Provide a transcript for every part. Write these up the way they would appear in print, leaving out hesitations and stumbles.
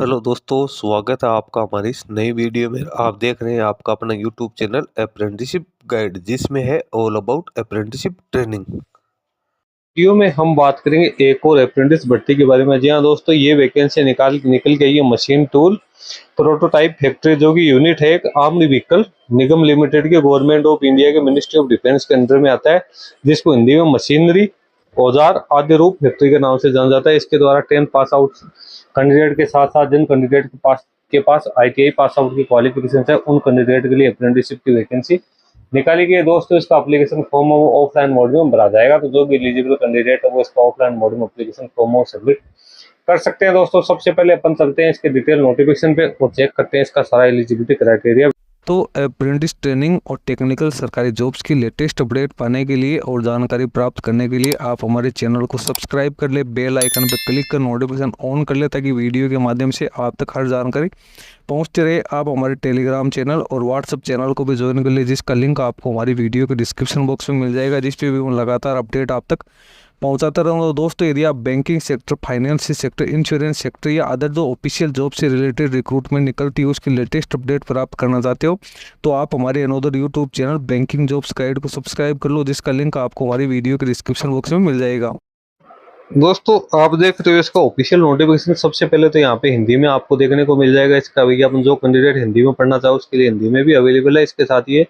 Hello दोस्तों, स्वागत है आपका हमारी इस नई वीडियो में। आप देख रहे हैं आपका अपना यूट्यूब चैनल अप्रेंटिसशिप गाइड, जिसमें है all about apprenticeship training. Video में हम बात करेंगे एक और अप्रेंटिस भर्ती के बारे में। जी हाँ दोस्तों, ये वैकेंसी निकल गई है मशीन टूल प्रोटोटाइप फैक्ट्री, जो कि यूनिट है एक आर्म्ड व्हीकल निगम लिमिटेड के गवर्नमेंट ऑफ इंडिया के मिनिस्ट्री ऑफ डिफेंस के अंडर में आता है, जिसको हिंदी में मशीनरी औजार आदि रूप फैक्ट्री के नाम से जाना जाता है। इसके द्वारा 10th पास आउट कैंडिडेट के साथ साथ जिन कैंडिडेट के पास ITI पास आउट की क्वालिफिकेशन है, उन कैंडिडेट के लिए अप्रेंटिसशिप की वैकेंसी निकाली गई है। दोस्तों, इसका एप्लीकेशन फॉर्म वो ऑफलाइन मोड में भरा जाएगा, तो जो भी एलिजिबल कैंडिडेट है वो इसका ऑफलाइन मोड में एप्लीकेशन फॉर्म सबमिट कर सकते हैं। दोस्तों, सबसे पहले अपन चलते हैं इसके डिटेल नोटिफिकेशन पे और चेक करते हैं इसका सारा एलिजिबिलिटी क्राइटेरिया। तो अप्रेंटिस ट्रेनिंग और टेक्निकल सरकारी जॉब्स की लेटेस्ट अपडेट पाने के लिए और जानकारी प्राप्त करने के लिए आप हमारे चैनल को सब्सक्राइब कर ले, बेल आइकन पर क्लिक कर नोटिफिकेशन ऑन कर ले, ताकि वीडियो के माध्यम से आप तक हर जानकारी पहुंचते रहे। आप हमारे टेलीग्राम चैनल और व्हाट्सएप चैनल को भी ज्वाइन कर ले, जिसका लिंक आपको हमारी वीडियो के डिस्क्रिप्शन बॉक्स में मिल जाएगा, जिस पे भी मैं लगातार अपडेट आप तक पहुंचाता रहूँगा। दोस्तों, यदि आप banking sector, finance sector, insurance sector या अदर जो ऑफिशियल जॉब से रिलेटेड रिक्रूटमेंट निकलती है उसकी लेटेस्ट अपडेट प्राप्त करना चाहते हो, तो आप हमारे another YouTube channel banking jobs guide को सब्सक्राइब कर लो, जिसका लिंक आपको हमारी वीडियो के डिस्क्रिप्शन बॉक्स में मिल जाएगा। दोस्तों, आप देख रहे हो इसका ऑफिशियल नोटिफिकेशन। सबसे पहले तो यहाँ पे हिंदी में आपको देखने को मिल जाएगा। इसका विज्ञापन जो कैंडिडेट हिंदी में पढ़ना चाहो उसके लिए हिंदी में भी अवेलेबल है। इसके साथ ये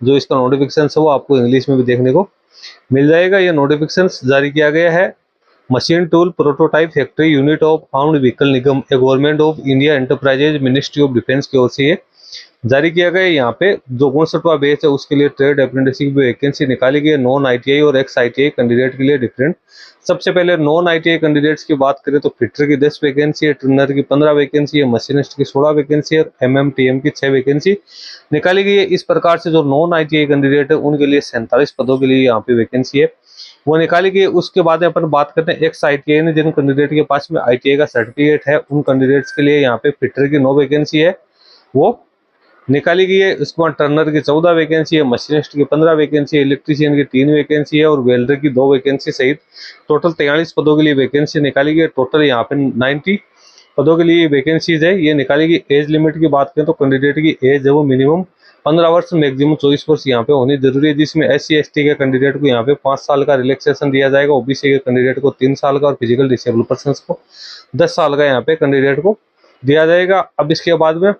जो इसका नोटिफिकेशन है वो आपको इंग्लिश में भी देखने को मिल जाएगा। ये नोटिफिकेशन जारी किया गया है machine tool prototype factory unit of armed vehicle Nigam, A government of India enterprises ministry of defence की ओर से ये जारी किया गया है। यहाँ पे जो 59वां बैच है उसके लिए ट्रेड अप्रेंटिसशिप की वैकेंसी निकाली गई है। नॉन ITI और एक्स ITI कैंडिडेट के लिए डिफरेंट। सबसे पहले नॉन ITI कैंडिडेट्स की बात करें तो फिटर की 10 वैकेंसी है, ट्रेनर की 15 वैकेंसी है, मशीनिस्ट की 16 वैकेंसी है, MMTM की 6 वैकेंसी निकाली गई है। इस प्रकार से जो नॉन ITI कैंडिडेट है उनके लिए 47 पदों के लिए यहाँ पे वैकेंसी है वो निकाली गई। उसके बाद अपन बात करते हैं एक्स ITI ने, जिन कैंडिडेट के पास में ITI का सर्टिफिकेट है उन कैंडिडेट्स के लिए यहाँ पे फिटर की 9 वैकेंसी है वो निकाली गई है। उसके बाद टर्नर की 14 वैकेंसी है, मशीनिस्ट की 15 वैकेंसी है, इलेक्ट्रीशियन की 3 वैकेंसी है और वेल्डर की 2 वैकेंसी सहित टोटल 43 पदों के लिए वैकेंसी निकाली गई है। टोटल यहाँ पे 90 पदों के लिए वैकेंसीज है ये निकाली गई। एज लिमिट की बात करें तो कैंडिडेट की एज है वो मिनिमम 15 वर्ष, मैक्सिमम 24 वर्ष यहाँ पे होनी जरूरी है, जिसमें SC ST के कैंडिडेट को यहाँ पे 5 साल का रिलैक्सेशन दिया जाएगा, OBC के कैंडिडेट को 3 साल का और फिजिकल डिसेबल पर्सन को 10 साल का यहाँ पे कैंडिडेट को दिया जाएगा। अब इसके बाद में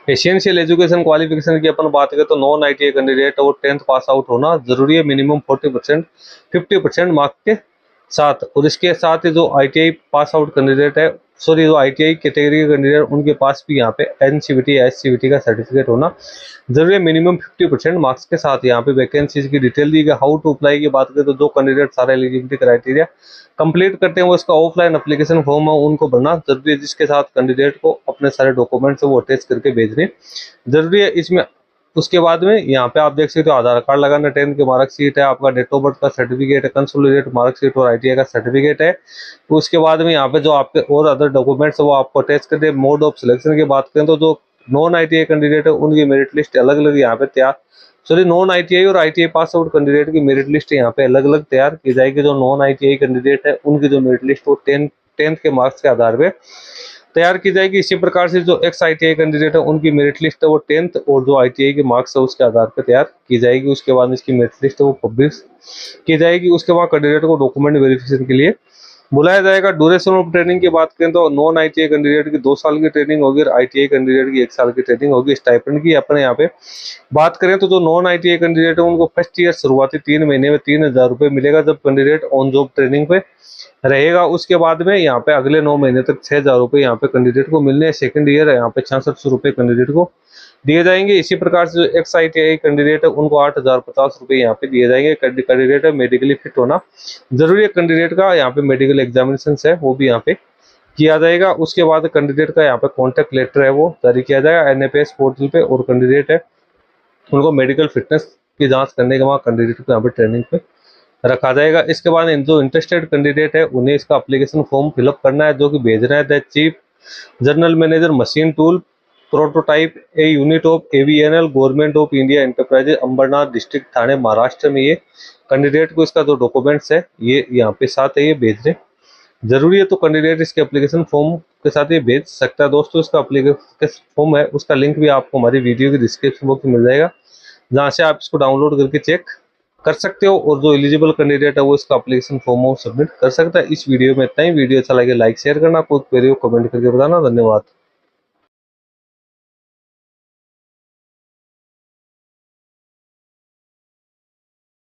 एशियनशियल एजुकेशन क्वालिफिकेशन की अपन बात करें तो नॉन ITI कैंडिडेट और 10th पास आउट होना जरूरी है, मिनिमम 40% 50% मार्क के साथ। और इसके साथ ही जो ITI पास आउट कैंडिडेट है, सॉरी जो ITI कैटेगरी के कैंडिडेट, उनके पास भी यहाँ पे NCVT या SCVT का सर्टिफिकेट होना जरूरी है, मिनिमम 50% मार्क्स के साथ। यहाँ पे वैकेंसीज की डिटेल दी गई। हाउ टू अप्लाई की बात करें तो जो कैंडिडेट सारा एलिजिबिलिटी क्राइटेरिया कंप्लीट करते हैं वो इसका ऑफलाइन एप्लीकेशन फॉर्म है उनको भरना जरूरी है, जिसके साथ कैंडिडेट को अपने सारे डॉक्यूमेंट्स वो अटैच करके भेजने जरूरी है इसमें। उसके बाद में यहाँ पे आप देख सकते हो आधार कार्ड लगाना, 10th की मार्कशीट है, आपका डेट ऑफ बर्थ का सर्टिफिकेट है, कंसोलिडेटेड मार्कशीट और ITI का सर्टिफिकेट है। तो उसके बाद में यहाँ पे जो आपके और अदर डॉक्यूमेंट्स है वो आपको अटैच करते हैं। मोड ऑफ सिलेक्शन की बात करें तो जो नॉन ITI कैंडिडेट है उनकी मेरिट लिस्ट अलग अलग यहाँ पे तैयार, सॉरी नॉन ITI और ITI पास आउट कैंडिडेट की मेरिट लिस्ट यहाँ पे अलग अलग तैयार की जाएगी। जो नॉन ITI कैंडिडेट है उनकी जो मेरिट लिस्ट वो 10th के मार्क्स के आधार पे तैयार की जाएगी। इसी प्रकार से जो एक्स ITI कैंडिडेट है उनकी मेरिट लिस्ट है वो 10th और जो ITI के मार्क्स है उसके आधार पर तैयार की जाएगी। उसके बाद इसकी मेरिट लिस्ट है वो पब्लिश की जाएगी। उसके बाद कैंडिडेट को डॉक्यूमेंट वेरिफिकेशन के लिए बुलाया जाएगा। ड्यूरेशन ऑफ ट्रेनिंग की बात करें तो नॉन ITI कैंडिडेट की 2 साल की ट्रेनिंग होगी और ITI कैंडिडेट की 1 साल की ट्रेनिंग होगी। स्टाइपेंड की अपने यहाँ पे बात करें तो जो नॉन ITI कैंडिडेट है उनको फर्स्ट ईयर शुरुआती 3 महीने में 3000 रुपये मिलेगा जब कैंडिडेट ऑन जॉब ट्रेनिंग पे रहेगा। उसके बाद में यहाँ पे अगले 9 महीने तक 6000 रुपये यहाँ पे कैंडिडेट को मिलने हैं। सेकंड ईयर यहाँ पे 6600 रुपये कैंडिडेट को दिए जाएंगे। इसी प्रकार से जो एक्स ITI कैंडिडेट है उनको 8050 रुपये यहाँ पे दिए जाएंगे। कैंडिडेट है मेडिकली फिट होना जरूरी है, कैंडिडेट का यहाँ पे मेडिकल एग्जामिनेशन है वो भी यहाँ पे किया जाएगा। उसके बाद कैंडिडेट का यहाँ पे कॉन्टैक्ट लेटर है वो जारी किया जाएगा NFS पोर्टल पे, और कैंडिडेट है उनको मेडिकल फिटनेस की जांच करने के बाद कैंडिडेट को यहाँ पे ट्रेनिंग पे रखा जाएगा। इसके बाद जो इंटरेस्टेड कैंडिडेट है उन्हें इसका एप्लीकेशन फॉर्म फिलअप करना है, जो कि भेजना है the chief general manager machine tool prototype a unit of AVNL government of India enterprises Ambernath district Thane Maharashtra में। ये कैंडिडेट को इसका जो डॉक्यूमेंट्स है ये यहाँ पे साथ है ये भेजने जरूरी है तो कैंडिडेट इसके एप्लीकेशन फॉर्म के साथ ये भेज सकता है। दोस्तों इसका एप्लीकेशन फॉर्म है उसका लिंक भी आपको हमारी वीडियो की डिस्क्रिप्शन बॉक्स में मिल जाएगा, जहां से आप इसको डाउनलोड करके चेक कर सकते हो, और जो एलिजिबल कैंडिडेट है वो इसका एप्लीकेशन फॉर्म सबमिट कर सकता है। इस वीडियो में इतना ही। वीडियो अच्छा लगे लाइक शेयर करना, कोई क्वेरी हो कमेंट करके बताना। धन्यवाद।